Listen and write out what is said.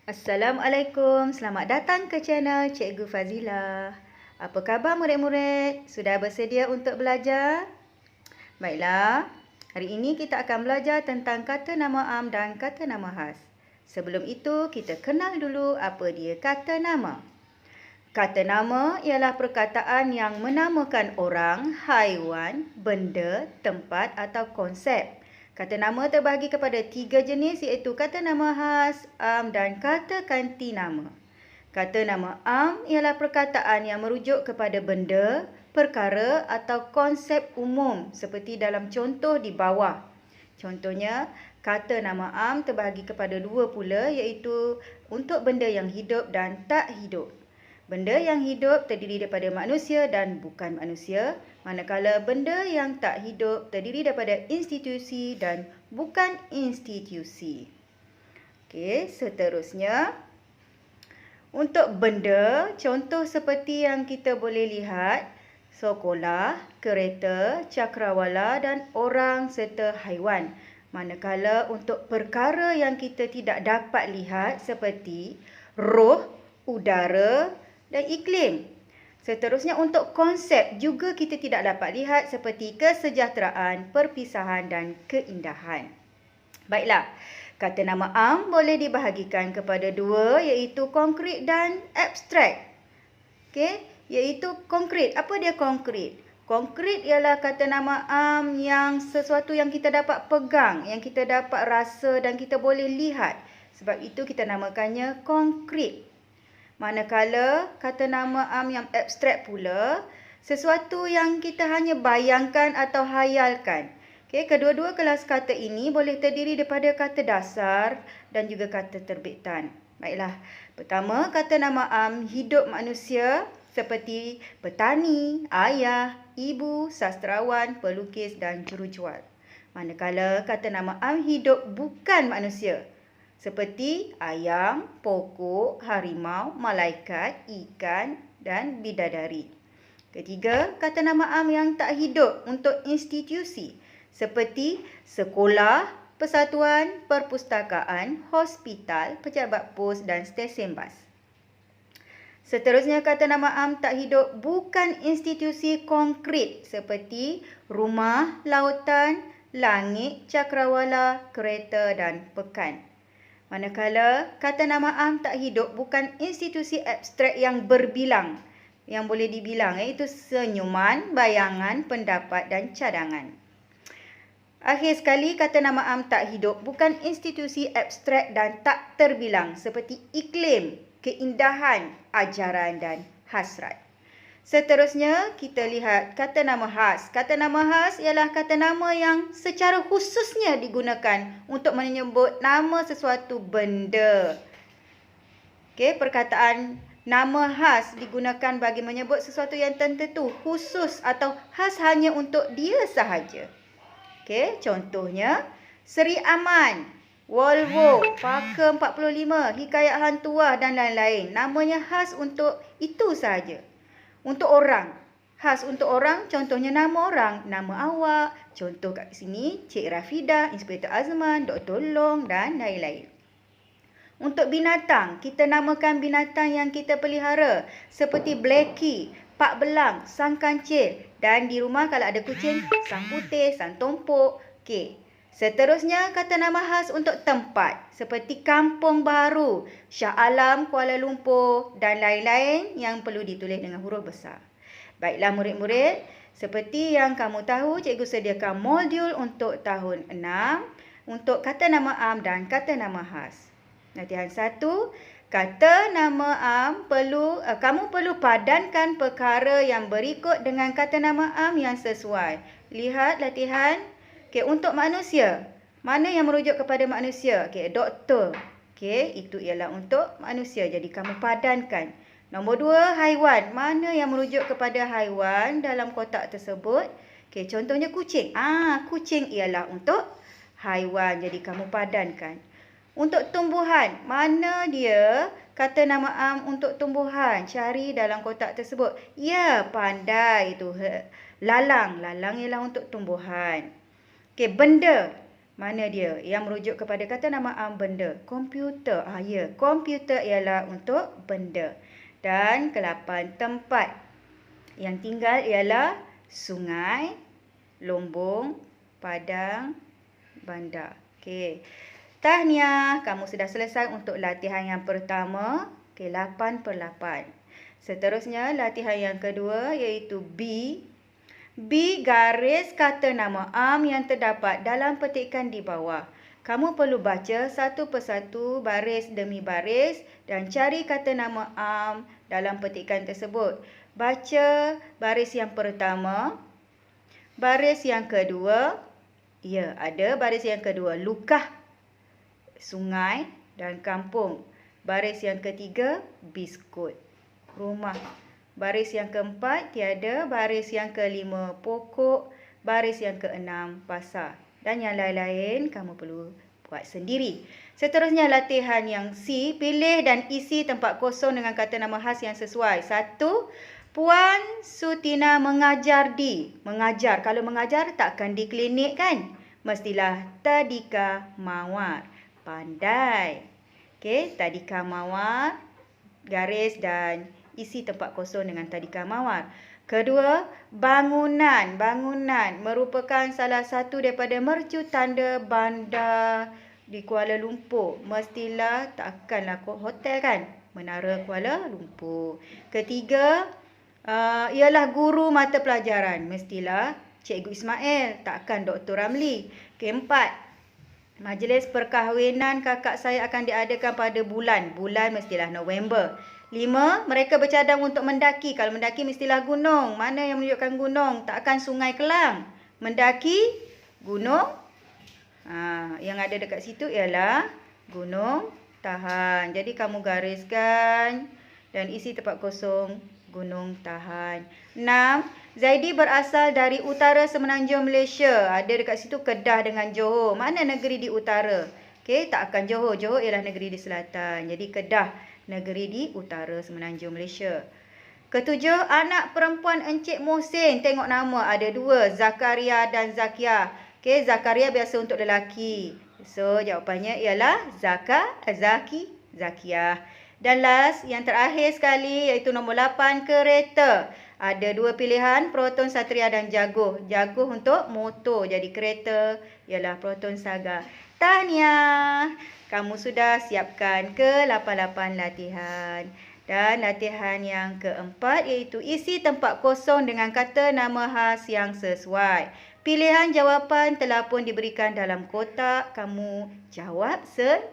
Assalamualaikum, selamat datang ke channel Cikgu Fazila. Apa khabar murid-murid? Sudah bersedia untuk belajar? Baiklah, hari ini kita akan belajar tentang kata nama am dan kata nama khas. Sebelum itu, kita kenal dulu apa dia kata nama. Kata nama ialah perkataan yang menamakan orang, haiwan, benda, tempat atau konsep. Kata nama terbahagi kepada 3 jenis iaitu kata nama khas, am dan kata ganti nama. Kata nama am ialah perkataan yang merujuk kepada benda, perkara atau konsep umum seperti dalam contoh di bawah. Contohnya, kata nama am terbahagi kepada 2 pula iaitu untuk benda yang hidup dan tak hidup. Benda yang hidup terdiri daripada manusia dan bukan manusia, manakala benda yang tak hidup terdiri daripada institusi dan bukan institusi. Okey, seterusnya untuk benda, contoh seperti yang kita boleh lihat, sekolah, kereta, cakrawala dan orang serta haiwan. Manakala untuk perkara yang kita tidak dapat lihat seperti roh, udara dan iklim. Seterusnya untuk konsep juga kita tidak dapat lihat seperti kesejahteraan, perpisahan dan keindahan. Baiklah, kata nama am boleh dibahagikan kepada 2 iaitu konkret dan abstrak. Okey, iaitu konkret. Apa dia konkret? Konkret ialah kata nama am yang sesuatu yang kita dapat pegang, yang kita dapat rasa dan kita boleh lihat. Sebab itu kita namakannya konkret. Manakala kata nama am yang abstrak pula, sesuatu yang kita hanya bayangkan atau hayalkan. Okey, kedua-dua kelas kata ini boleh terdiri daripada kata dasar dan juga kata terbitan. Baiklah, pertama kata nama am hidup manusia seperti petani, ayah, ibu, sastrawan, pelukis dan jurujual. Manakala kata nama am hidup bukan manusia seperti ayam, pokok, harimau, malaikat, ikan dan bidadari. Ketiga, kata nama am yang tak hidup untuk institusi seperti sekolah, persatuan, perpustakaan, hospital, pejabat pos dan stesen bas. Seterusnya, kata nama am tak hidup bukan institusi konkret seperti rumah, lautan, langit, cakrawala, kereta dan pekan. Manakala kata nama am tak hidup bukan institusi abstrak yang berbilang, yang boleh dibilang iaitu senyuman, bayangan, pendapat dan cadangan. Akhir sekali, kata nama am tak hidup bukan institusi abstrak dan tak terbilang seperti iklim, keindahan, ajaran dan hasrat. Seterusnya, kita lihat kata nama khas. Kata nama khas ialah kata nama yang secara khususnya digunakan untuk menyebut nama sesuatu benda. Okey, perkataan nama khas digunakan bagi menyebut sesuatu yang tertentu, khusus atau khas hanya untuk dia sahaja. Okey, contohnya Seri Aman, Volvo, Parker 45, Hikayat Hantuah dan lain-lain. Namanya khas untuk itu sahaja. Untuk orang, khas untuk orang, contohnya nama orang, nama awak. Contoh kat sini, Cik Rafidah, Inspektor Azman, Dr. Long dan lain-lain. Untuk binatang, kita namakan binatang yang kita pelihara seperti Blackie, Pak Belang, Sang Kancil dan di rumah kalau ada kucing, Sang Putih, Sang Tompok. Okey. Seterusnya, kata nama khas untuk tempat seperti Kampung Baharu, Shah Alam, Kuala Lumpur dan lain-lain yang perlu ditulis dengan huruf besar. Baiklah murid-murid, seperti yang kamu tahu, cikgu sediakan modul untuk tahun 6 untuk kata nama am dan kata nama khas. Latihan 1, kata nama am kamu perlu padankan perkara yang berikut dengan kata nama am yang sesuai. Lihat latihan. Okey, untuk manusia, mana yang merujuk kepada manusia? Okey, doktor. Okey, itu ialah untuk manusia. Jadi kamu padankan. Nombor 2, haiwan. Mana yang merujuk kepada haiwan dalam kotak tersebut? Okey, contohnya kucing. Kucing ialah untuk haiwan. Jadi kamu padankan. Untuk tumbuhan, mana dia kata nama am untuk tumbuhan? Cari dalam kotak tersebut. Ya, pandai itu. Lalang. Lalang ialah untuk tumbuhan. Okey, benda. Mana dia? Yang merujuk kepada kata nama benda. Komputer. Ya. Komputer ialah untuk benda. Dan ke-8, tempat. Yang tinggal ialah sungai, lombong, padang, bandar. Okey. Tahniah, kamu sudah selesai untuk latihan yang pertama. Okey, 8/8. Seterusnya, latihan yang kedua iaitu B. B garis kata nama am yang terdapat dalam petikan di bawah. Kamu perlu baca satu persatu baris demi baris dan cari kata nama am dalam petikan tersebut. Baca baris yang pertama, baris yang kedua. Ya, ada baris yang kedua. Lukah, sungai dan kampung. Baris yang ketiga, biskut, rumah. Baris yang keempat, tiada. Baris yang kelima, pokok. Baris yang keenam, pasar. Dan yang lain-lain, kamu perlu buat sendiri. Seterusnya, latihan yang C. Pilih dan isi tempat kosong dengan kata nama khas yang sesuai. 1. Puan Sutina mengajar di. Mengajar. Kalau mengajar, takkan di klinik kan? Mestilah tadika mawar. Pandai. Okey, tadika mawar. Garis dan isi tempat kosong dengan tadika mawar. Kedua, bangunan. Bangunan merupakan salah satu daripada mercu tanda bandar di Kuala Lumpur. Mestilah takkanlah hotel kan? Menara Kuala Lumpur. Ketiga, ialah guru mata pelajaran. Mestilah Cikgu Ismail, takkan Dr. Ramli. Keempat, majlis perkahwinan kakak saya akan diadakan pada bulan. Bulan mestilah November. 5. Mereka bercadang untuk mendaki. Kalau mendaki mestilah gunung. Mana yang menunjukkan gunung? Takkan Sungai Kelang. Mendaki gunung. Yang ada dekat situ ialah Gunung Tahan. Jadi kamu gariskan dan isi tempat kosong Gunung Tahan. 6. Zaidi berasal dari utara semenanjung Malaysia. Ada dekat situ Kedah dengan Johor. Mana negeri di utara? Okey, takkan Johor. Johor ialah negeri di selatan. Jadi Kedah, negeri di utara semenanjung Malaysia. Ketujuh, anak perempuan Encik Mohsin. Tengok nama, ada 2, Zakaria dan Zakia. Okey, Zakaria biasa untuk lelaki. So, jawapannya ialah Zakiah. Dan last, yang terakhir sekali iaitu nombor 8, kereta. Ada 2 pilihan, Proton Satria dan Jaguh. Jaguh untuk motor, jadi kereta ialah Proton Saga. Tahniah, kamu sudah siapkan ke-8 latihan. Dan latihan yang keempat iaitu isi tempat kosong dengan kata nama khas yang sesuai. Pilihan jawapan telah pun diberikan dalam kotak. Kamu jawab sendiri.